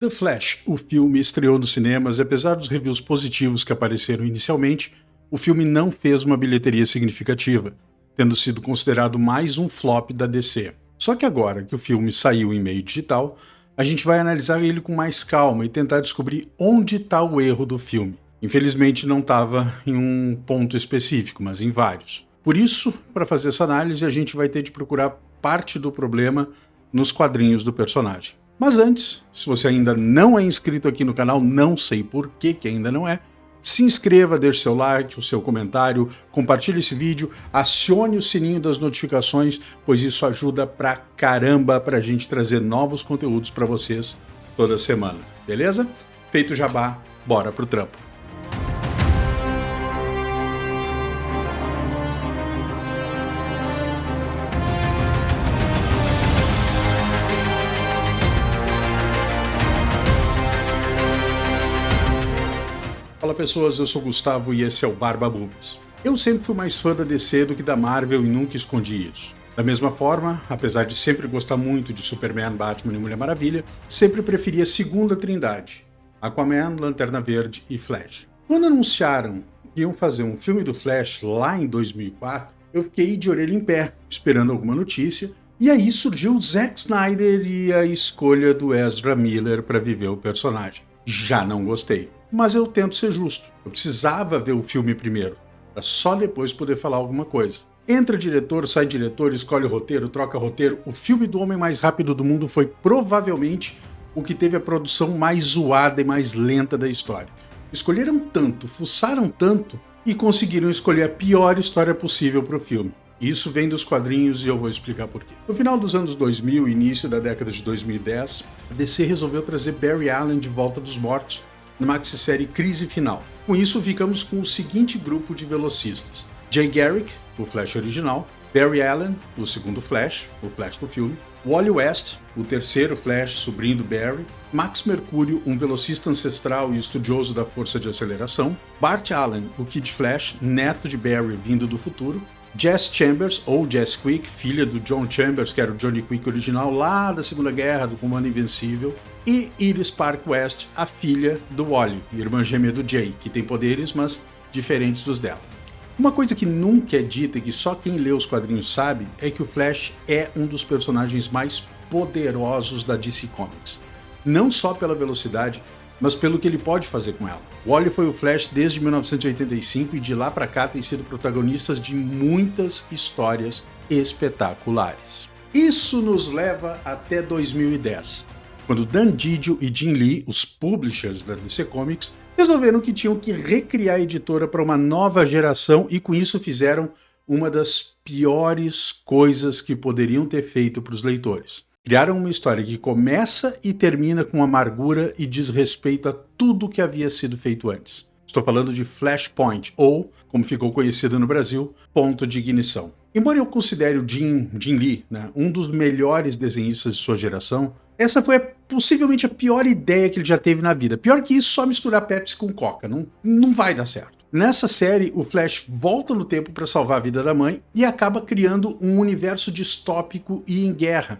The Flash, o filme estreou nos cinemas e apesar dos reviews positivos que apareceram inicialmente, o filme não fez uma bilheteria significativa, tendo sido considerado mais um flop da DC. Só que agora que o filme saiu em meio digital, a gente vai analisar ele com mais calma e tentar descobrir onde está o erro do filme. Infelizmente não estava em um ponto específico, mas em vários. Por isso, para fazer essa análise, a gente vai ter de procurar parte do problema nos quadrinhos do personagem. Mas antes, se você ainda não é inscrito aqui no canal, não sei por que ainda não é, se inscreva, deixe seu like, o seu comentário, compartilhe esse vídeo, acione o sininho das notificações, pois isso ajuda pra caramba pra gente trazer novos conteúdos para vocês toda semana, beleza? Feito o jabá, bora pro trampo. Fala pessoas, eu sou o Gustavo e esse é o Barba Boobies. Eu sempre fui mais fã da DC do que da Marvel e nunca escondi isso. Da mesma forma, apesar de sempre gostar muito de Superman, Batman e Mulher Maravilha, sempre preferi a segunda trindade, Aquaman, Lanterna Verde e Flash. Quando anunciaram que iam fazer um filme do Flash lá em 2004, eu fiquei de orelha em pé, esperando alguma notícia, e aí surgiu o Zack Snyder e a escolha do Ezra Miller para viver o personagem. Já não gostei. Mas eu tento ser justo. Eu precisava ver o filme primeiro, para só depois poder falar alguma coisa. Entra diretor, sai diretor, escolhe o roteiro, troca roteiro. O filme do Homem Mais Rápido do Mundo foi provavelmente o que teve a produção mais zoada e mais lenta da história. Escolheram tanto, fuçaram tanto e conseguiram escolher a pior história possível para o filme. Isso vem dos quadrinhos e eu vou explicar por quê. No final dos anos 2000 e início da década de 2010, a DC resolveu trazer Barry Allen de volta dos mortos na maxi-série Crise Final. Com isso, ficamos com o seguinte grupo de velocistas: Jay Garrick, o Flash original, Barry Allen, o segundo Flash, o Flash do filme, Wally West, o terceiro Flash, sobrinho do Barry, Max Mercúrio, um velocista ancestral e estudioso da força de aceleração, Bart Allen, o Kid Flash, neto de Barry vindo do futuro, Jess Chambers, ou Jess Quick, filha do John Chambers, que era o Johnny Quick original lá da Segunda Guerra, do Comando Invencível, e Iris Park West, a filha do Wally, irmã gêmea do Jay, que tem poderes, mas diferentes dos dela. Uma coisa que nunca é dita e que só quem lê os quadrinhos sabe é que o Flash é um dos personagens mais poderosos da DC Comics. Não só pela velocidade, mas pelo que ele pode fazer com ela. Wally foi o Flash desde 1985 e de lá pra cá tem sido protagonista de muitas histórias espetaculares. Isso nos leva até 2010, quando Dan Didio e Jim Lee, os publishers da DC Comics, resolveram que tinham que recriar a editora para uma nova geração e com isso fizeram uma das piores coisas que poderiam ter feito para os leitores. Criaram uma história que começa e termina com amargura e desrespeito a tudo que havia sido feito antes. Estou falando de Flashpoint, ou, como ficou conhecido no Brasil, Ponto de Ignição. Embora eu considere o Jim Lee, um dos melhores desenhistas de sua geração, essa foi possivelmente a pior ideia que ele já teve na vida. Pior que isso, só misturar Pepsi com Coca. Não vai dar certo. Nessa série, o Flash volta no tempo para salvar a vida da mãe e acaba criando um universo distópico e em guerra,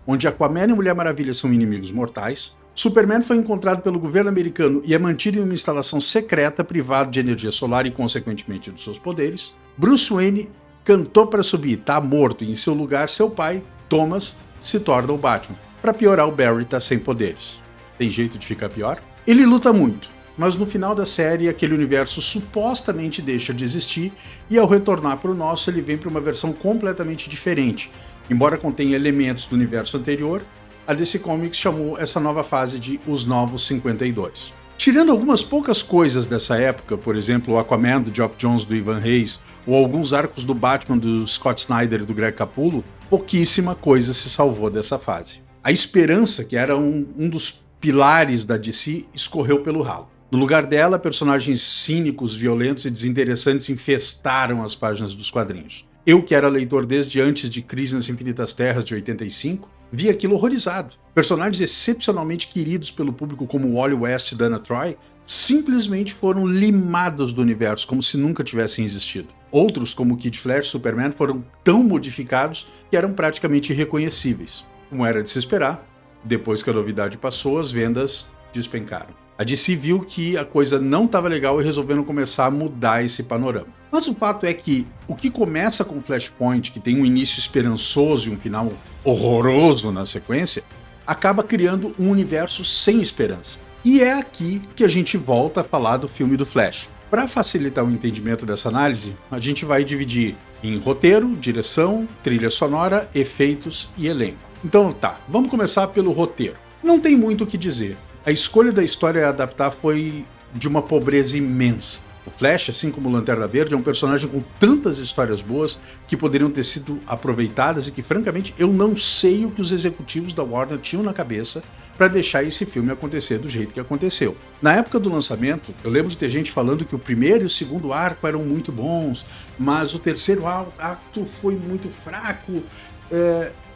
onde Aquaman e Mulher Maravilha são inimigos mortais, Superman foi encontrado pelo governo americano e é mantido em uma instalação secreta privado de energia solar e, consequentemente, dos seus poderes, Bruce Wayne cantou para subir, está morto, e em seu lugar, seu pai, Thomas, se torna o Batman. Para piorar, o Barry está sem poderes. Tem jeito de ficar pior? Ele luta muito, mas no final da série, aquele universo supostamente deixa de existir e, ao retornar para o nosso, ele vem para uma versão completamente diferente. Embora contenha elementos do universo anterior, a DC Comics chamou essa nova fase de Os Novos 52. Tirando algumas poucas coisas dessa época, por exemplo, o Aquaman do Geoff Johns do Ivan Reis, ou alguns arcos do Batman do Scott Snyder e do Greg Capullo, pouquíssima coisa se salvou dessa fase. A esperança, que era um dos pilares da DC, escorreu pelo ralo. No lugar dela, personagens cínicos, violentos e desinteressantes infestaram as páginas dos quadrinhos. Eu, que era leitor desde antes de Crise nas Infinitas Terras, de 85, vi aquilo horrorizado. Personagens excepcionalmente queridos pelo público como Wally West e Dana Troy simplesmente foram limados do universo, como se nunca tivessem existido. Outros, como Kid Flash e Superman, foram tão modificados que eram praticamente irreconhecíveis. Como era de se esperar, Depois que a novidade passou, as vendas despencaram. A DC viu que a coisa não estava legal e resolveram começar a mudar esse panorama. Mas o fato é que o que começa com Flashpoint, que tem um início esperançoso e um final horroroso na sequência, acaba criando um universo sem esperança. E é aqui que a gente volta a falar do filme do Flash. Para facilitar o entendimento dessa análise, a gente vai dividir em roteiro, direção, trilha sonora, efeitos e elenco. Então tá, vamos começar pelo roteiro. Não tem muito o que dizer. A escolha da história a adaptar foi de uma pobreza imensa. O Flash, assim como o Lanterna Verde, é um personagem com tantas histórias boas que poderiam ter sido aproveitadas e que, francamente, eu não sei o que os executivos da Warner tinham na cabeça para deixar esse filme acontecer do jeito que aconteceu. Na época do lançamento, eu lembro de ter gente falando que o primeiro e o segundo arco eram muito bons, mas o terceiro acto foi muito fraco.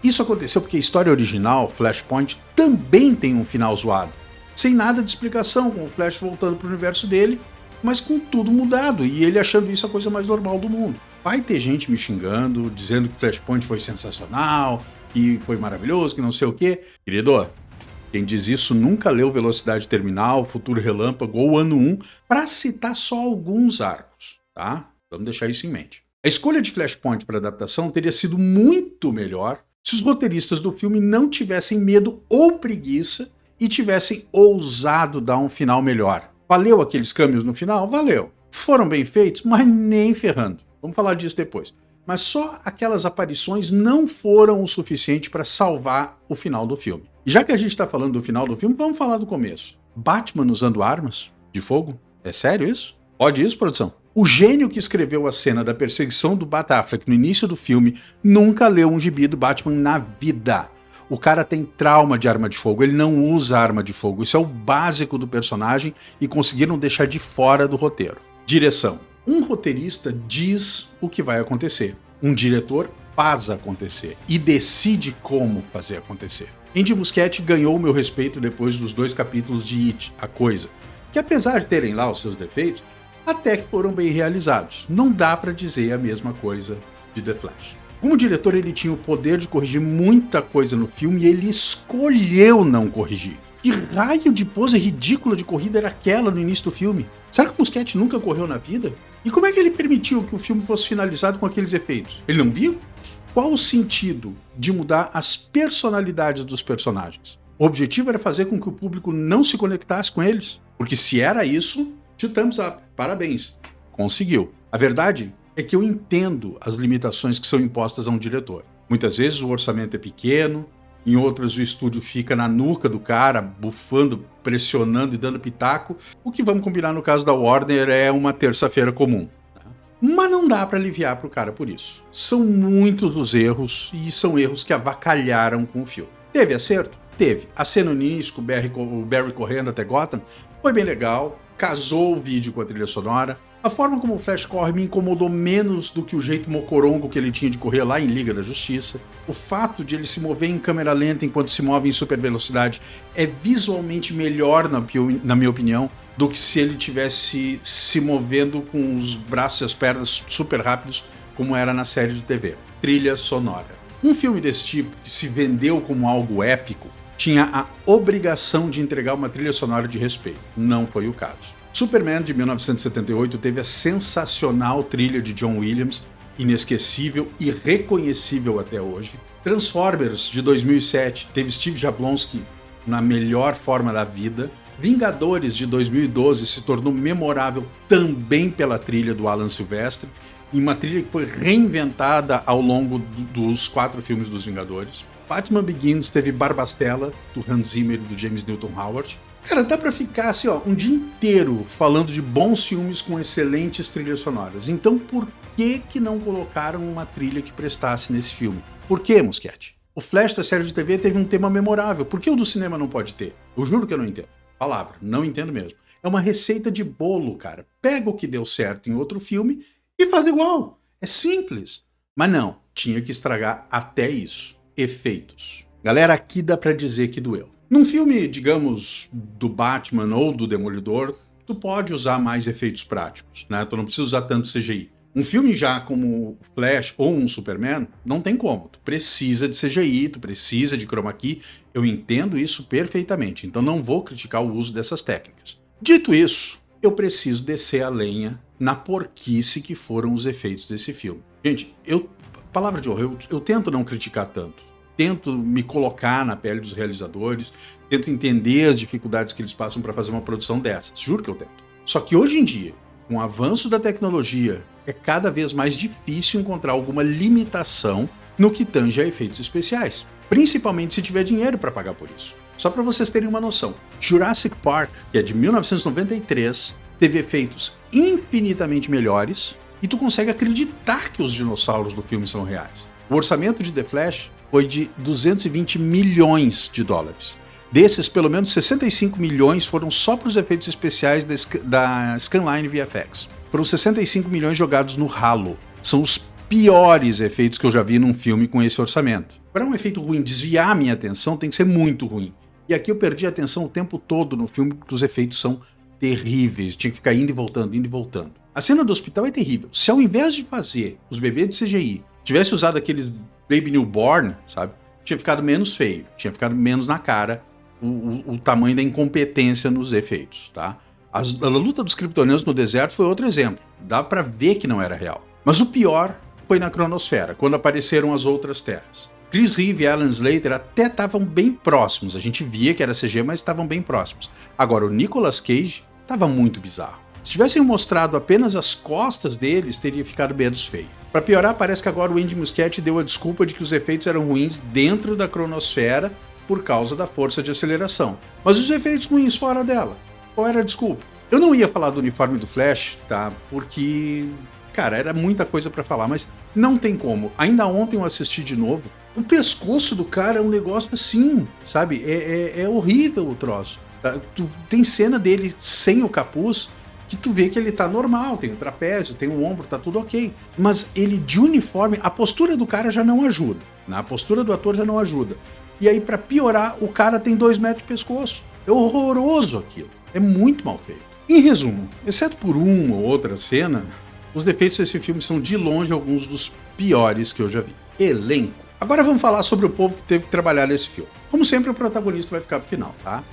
Isso aconteceu porque a história original, Flashpoint, também tem um final zoado. Sem nada de explicação, com o Flash voltando para o universo dele, mas com tudo mudado, e ele achando isso a coisa mais normal do mundo. Vai ter gente me xingando, dizendo que Flashpoint foi sensacional, que foi maravilhoso, que não sei o quê. Querido, quem diz isso nunca leu Velocidade Terminal, Futuro Relâmpago ou Ano 1, para citar só alguns arcos, tá? Vamos deixar isso em mente. A escolha de Flashpoint para adaptação teria sido muito melhor se os roteiristas do filme não tivessem medo ou preguiça e tivessem ousado dar um final melhor. Valeu aqueles câmbios no final? Valeu. Foram bem feitos? Mas nem ferrando. Vamos falar disso depois. Mas só aquelas aparições não foram o suficiente para salvar o final do filme. E já que a gente está falando do final do filme, vamos falar do começo. Batman usando armas de fogo? É sério isso? Pode isso, produção? O gênio que escreveu a cena da perseguição do Bat Affleck no início do filme nunca leu um gibi do Batman na vida. O cara tem trauma de arma de fogo, ele não usa arma de fogo. Isso é o básico do personagem e conseguiram deixar de fora do roteiro. Direção. Um roteirista diz o que vai acontecer. Um diretor faz acontecer e decide como fazer acontecer. Andy Muschietti ganhou o meu respeito depois dos 2 capítulos de It, A Coisa, que apesar de terem lá os seus defeitos, até que foram bem realizados. Não dá para dizer a mesma coisa de The Flash. Como diretor, ele tinha o poder de corrigir muita coisa no filme e ele escolheu não corrigir. Que raio de pose ridícula de corrida era aquela no início do filme? Será que o Muschietti nunca correu na vida? E como é que ele permitiu que o filme fosse finalizado com aqueles efeitos? Ele não viu? Qual o sentido de mudar as personalidades dos personagens? O objetivo era fazer com que o público não se conectasse com eles. Porque se era isso, two thumbs up, parabéns. Conseguiu. A verdade é que eu entendo as limitações que são impostas a um diretor. Muitas vezes o orçamento é pequeno, em outras o estúdio fica na nuca do cara, bufando, pressionando e dando pitaco. O que vamos combinar no caso da Warner é uma terça-feira comum. Mas não dá para aliviar pro cara por isso. São muitos os erros e são erros que avacalharam com o filme. Teve acerto? Teve. A cena no início com o Barry correndo até Gotham foi bem legal, casou o vídeo com a trilha sonora. A forma como o Flash corre me incomodou menos do que o jeito mocorongo que ele tinha de correr lá em Liga da Justiça. O fato de ele se mover em câmera lenta enquanto se move em super velocidade é visualmente melhor, na minha opinião, do que se ele tivesse se movendo com os braços e as pernas super rápidos, como era na série de TV. Trilha sonora. Um filme desse tipo, que se vendeu como algo épico, tinha a obrigação de entregar uma trilha sonora de respeito. Não foi o caso. Superman, de 1978, teve a sensacional trilha de John Williams, inesquecível e reconhecível até hoje. Transformers, de 2007, teve Steve Jablonsky na melhor forma da vida. Vingadores, de 2012, se tornou memorável também pela trilha do Alan Silvestre, e uma trilha que foi reinventada ao longo dos 4 filmes dos Vingadores. Batman Begins teve Barbastella, do Hans Zimmer e do James Newton Howard. Cara, dá pra ficar assim, um dia inteiro falando de bons filmes com excelentes trilhas sonoras. Então por que não colocaram uma trilha que prestasse nesse filme? Por que, Muschietti? O Flash da série de TV teve um tema memorável. Por que o do cinema não pode ter? Eu juro que eu não entendo. Palavra, não entendo mesmo. É uma receita de bolo, cara. Pega o que deu certo em outro filme e faz igual. É simples. Mas não, tinha que estragar até isso. Efeitos. Galera, aqui dá pra dizer que doeu. Num filme, digamos, do Batman ou do Demolidor, tu pode usar mais efeitos práticos, né? Tu não precisa usar tanto CGI. Um filme já como Flash ou um Superman, não tem como. Tu precisa de CGI, tu precisa de chroma key Eu entendo isso perfeitamente, então não vou criticar o uso dessas técnicas. Dito isso, eu preciso descer a lenha na porquice que foram os efeitos desse filme. Gente, palavra de honra, eu tento não criticar tanto. Tento me colocar na pele dos realizadores, tento entender as dificuldades que eles passam para fazer uma produção dessas. Juro que eu tento. Só que hoje em dia, com o avanço da tecnologia, é cada vez mais difícil encontrar alguma limitação no que tange a efeitos especiais. Principalmente se tiver dinheiro para pagar por isso. Só para vocês terem uma noção, Jurassic Park, que é de 1993, teve efeitos infinitamente melhores e tu consegue acreditar que os dinossauros do filme são reais. O orçamento de The Flash foi de 220 milhões de dólares. Desses, pelo menos 65 milhões foram só para os efeitos especiais da Scanline VFX. Foram 65 milhões jogados no ralo. São os piores efeitos que eu já vi num filme com esse orçamento. Para um efeito ruim desviar a minha atenção, tem que ser muito ruim. E aqui eu perdi a atenção o tempo todo no filme, porque os efeitos são terríveis. Tinha que ficar indo e voltando, indo e voltando. A cena do hospital é terrível. Se ao invés de fazer os bebês de CGI, tivesse usado aqueles Baby Newborn, sabe? Tinha ficado menos feio, tinha ficado menos na cara o tamanho da incompetência nos efeitos, tá? A luta dos kryptonianos no deserto foi outro exemplo. Dá pra ver que não era real. Mas o pior foi na cronosfera, quando apareceram as outras terras. Chris Reeve e Alan Slater até estavam bem próximos. A gente via que era CG, mas estavam bem próximos. Agora, o Nicolas Cage estava muito bizarro. Se tivessem mostrado apenas as costas deles, teria ficado menos feio. Para piorar, parece que agora o Andy Muschietti deu a desculpa de que os efeitos eram ruins dentro da cronosfera por causa da força de aceleração. Mas os efeitos ruins fora dela, qual era a desculpa? Eu não ia falar do uniforme do Flash, tá? Porque, cara, era muita coisa para falar, mas não tem como. Ainda ontem eu assisti de novo. O pescoço do cara é um negócio assim, sabe? É horrível o troço. Tem cena dele sem o capuz que tu vê que ele tá normal, tem o trapézio, tem o ombro, tá tudo ok. Mas ele de uniforme, a postura do cara já não ajuda, né? A postura do ator já não ajuda. E aí, pra piorar, o cara tem 2 metros de pescoço. É horroroso aquilo. É muito mal feito. Em resumo, exceto por uma ou outra cena, os defeitos desse filme são de longe alguns dos piores que eu já vi. Elenco. Agora vamos falar sobre o povo que teve que trabalhar nesse filme. Como sempre, o protagonista vai ficar pro final, tá?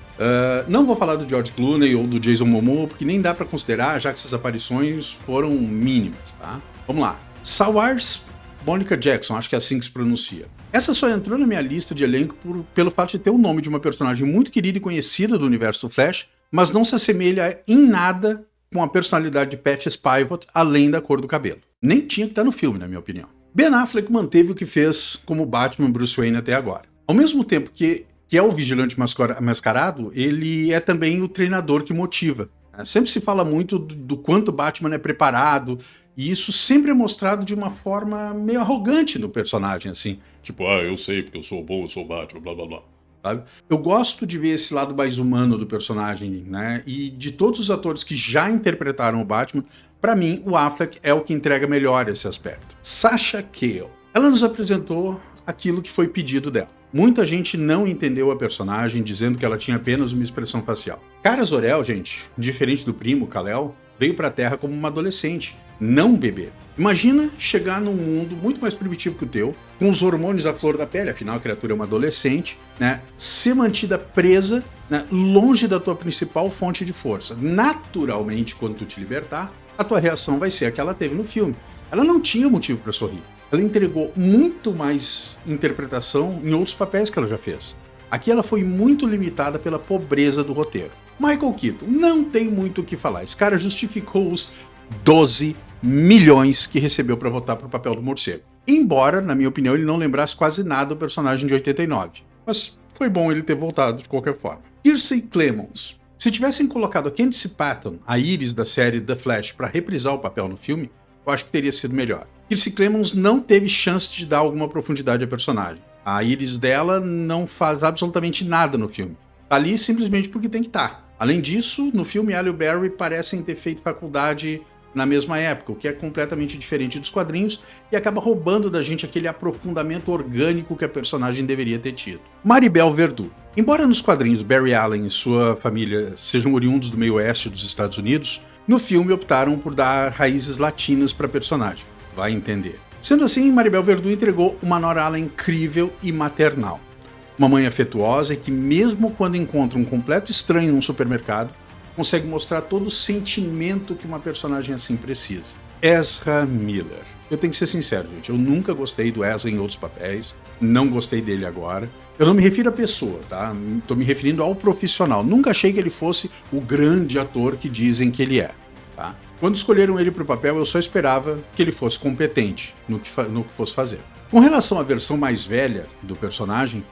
Não vou falar do George Clooney ou do Jason Momoa, porque nem dá pra considerar, já que essas aparições foram mínimas, tá? Vamos lá. Saoirse Monica Jackson, acho que é assim que se pronuncia. Essa só entrou na minha lista de elenco pelo fato de ter o nome de uma personagem muito querida e conhecida do universo do Flash, mas não se assemelha em nada com a personalidade de Patty Spivot, além da cor do cabelo. Nem tinha que estar no filme, na minha opinião. Ben Affleck manteve o que fez como Batman Bruce Wayne até agora. Ao mesmo tempo que é o vigilante mascarado, ele é também o treinador que motiva. Sempre se fala muito do quanto Batman é preparado, e isso sempre é mostrado de uma forma meio arrogante no personagem, assim. Tipo, eu sei porque eu sou bom, eu sou Batman, blá blá blá. Sabe? Eu gosto de ver esse lado mais humano do personagem, né? E de todos os atores que já interpretaram o Batman, pra mim, o Affleck é o que entrega melhor esse aspecto. Sasha Cale. Ela nos apresentou aquilo que foi pedido dela. Muita gente não entendeu a personagem, dizendo que ela tinha apenas uma expressão facial. Kara Zor-El, gente, diferente do primo, Kal-El, veio pra Terra como uma adolescente, não um bebê. Imagina chegar num mundo muito mais primitivo que o teu, com os hormônios à flor da pele, afinal a criatura é uma adolescente, né? Ser mantida presa, né, longe da tua principal fonte de força. Naturalmente, quando tu te libertar, a tua reação vai ser a que ela teve no filme. Ela não tinha motivo para sorrir. Ela entregou muito mais interpretação em outros papéis que ela já fez. Aqui ela foi muito limitada pela pobreza do roteiro. Michael Keaton, não tem muito o que falar. Esse cara justificou os 12 milhões que recebeu para votar para o papel do morcego. Embora, na minha opinião, ele não lembrasse quase nada do personagem de 89. Mas foi bom ele ter voltado de qualquer forma. Kiersey Clemons. Se tivessem colocado a Candice Patton, a Iris da série The Flash, para reprisar o papel no filme, eu acho que teria sido melhor. Kiersey Clemons não teve chance de dar alguma profundidade à personagem. A Iris dela não faz absolutamente nada no filme. Tá ali simplesmente porque tem que estar. Além disso, no filme, ela e o Barry parecem ter feito faculdade na mesma época, o que é completamente diferente dos quadrinhos e acaba roubando da gente aquele aprofundamento orgânico que a personagem deveria ter tido. Maribel Verdú. Embora nos quadrinhos Barry Allen e sua família sejam oriundos do meio oeste dos Estados Unidos, no filme optaram por dar raízes latinas para a personagem. Vai entender. Sendo assim, Maribel Verdú entregou uma Nora Allen incrível e maternal. Uma mãe afetuosa e que, mesmo quando encontra um completo estranho num supermercado, consegue mostrar todo o sentimento que uma personagem assim precisa. Ezra Miller. Eu tenho que ser sincero, gente, eu nunca gostei do Ezra em outros papéis, não gostei dele agora. Eu não me refiro à pessoa, tá? Tô me referindo ao profissional. Nunca achei que ele fosse o grande ator que dizem que ele é, tá? Quando escolheram ele para o papel, eu só esperava que ele fosse competente no que fosse fazer. Com relação à versão mais velha do personagem,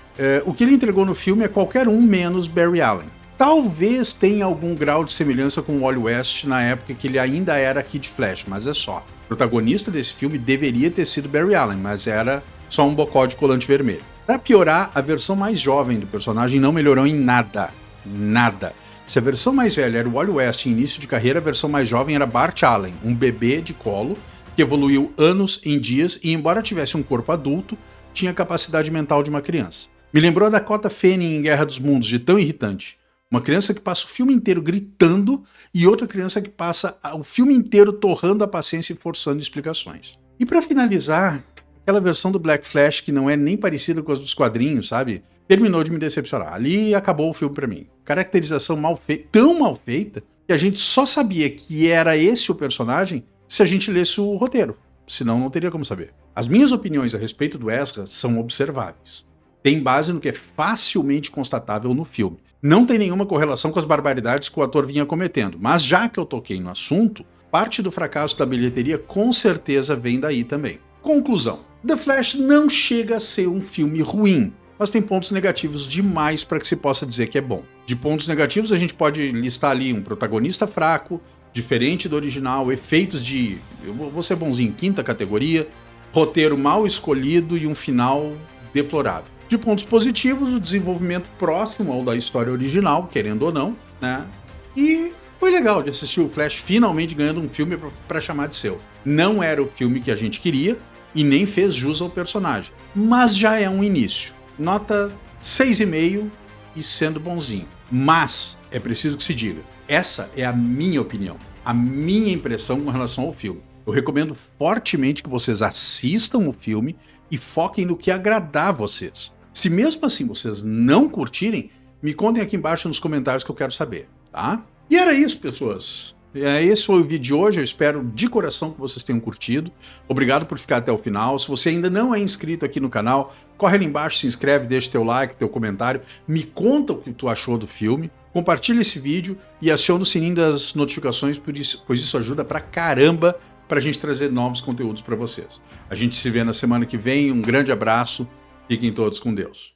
o que ele entregou no filme é qualquer um menos Barry Allen. Talvez tenha algum grau de semelhança com o Wally West na época que ele ainda era Kid Flash, mas é só. O protagonista desse filme deveria ter sido Barry Allen, mas era só um bocó de colante vermelho. Para piorar, a versão mais jovem do personagem não melhorou em nada. Nada. Se a versão mais velha era o Wally West em início de carreira, a versão mais jovem era Bart Allen, um bebê de colo que evoluiu anos em dias e, embora tivesse um corpo adulto, tinha a capacidade mental de uma criança. Me lembrou a Dakota Fanning em Guerra dos Mundos, de tão irritante. Uma criança que passa o filme inteiro gritando e outra criança que passa o filme inteiro torrando a paciência e forçando explicações. E para finalizar, aquela versão do Black Flash que não é nem parecida com as dos quadrinhos, sabe? Terminou de me decepcionar. Ali acabou o filme para mim. Caracterização mal feita, tão mal feita, que a gente só sabia que era esse o personagem se a gente lesse o roteiro. Senão não teria como saber. As minhas opiniões a respeito do Ezra são observáveis. Tem base no que é facilmente constatável no filme. Não tem nenhuma correlação com as barbaridades que o ator vinha cometendo, mas já que eu toquei no assunto, parte do fracasso da bilheteria com certeza vem daí também. Conclusão: The Flash não chega a ser um filme ruim, mas tem pontos negativos demais para que se possa dizer que é bom. De pontos negativos a gente pode listar ali um protagonista fraco, diferente do original, efeitos de, eu vou ser bonzinho, quinta categoria, roteiro mal escolhido e um final deplorável. De pontos positivos, o desenvolvimento próximo ao da história original, querendo ou não, né? E foi legal de assistir o Flash finalmente ganhando um filme para chamar de seu. Não era o filme que a gente queria e nem fez jus ao personagem, mas já é um início. Nota 6,5 e sendo bonzinho. Mas é preciso que se diga, essa é a minha opinião, a minha impressão com relação ao filme. Eu recomendo fortemente que vocês assistam o filme e foquem no que agradar vocês. Se mesmo assim vocês não curtirem, me contem aqui embaixo nos comentários que eu quero saber, tá? E era isso, pessoas. Esse foi o vídeo de hoje, eu espero de coração que vocês tenham curtido. Obrigado por ficar até o final. Se você ainda não é inscrito aqui no canal, corre ali embaixo, se inscreve, deixa teu like, teu comentário, me conta o que tu achou do filme, compartilha esse vídeo e aciona o sininho das notificações, pois isso ajuda pra caramba pra gente trazer novos conteúdos pra vocês. A gente se vê na semana que vem, um grande abraço, fiquem todos com Deus.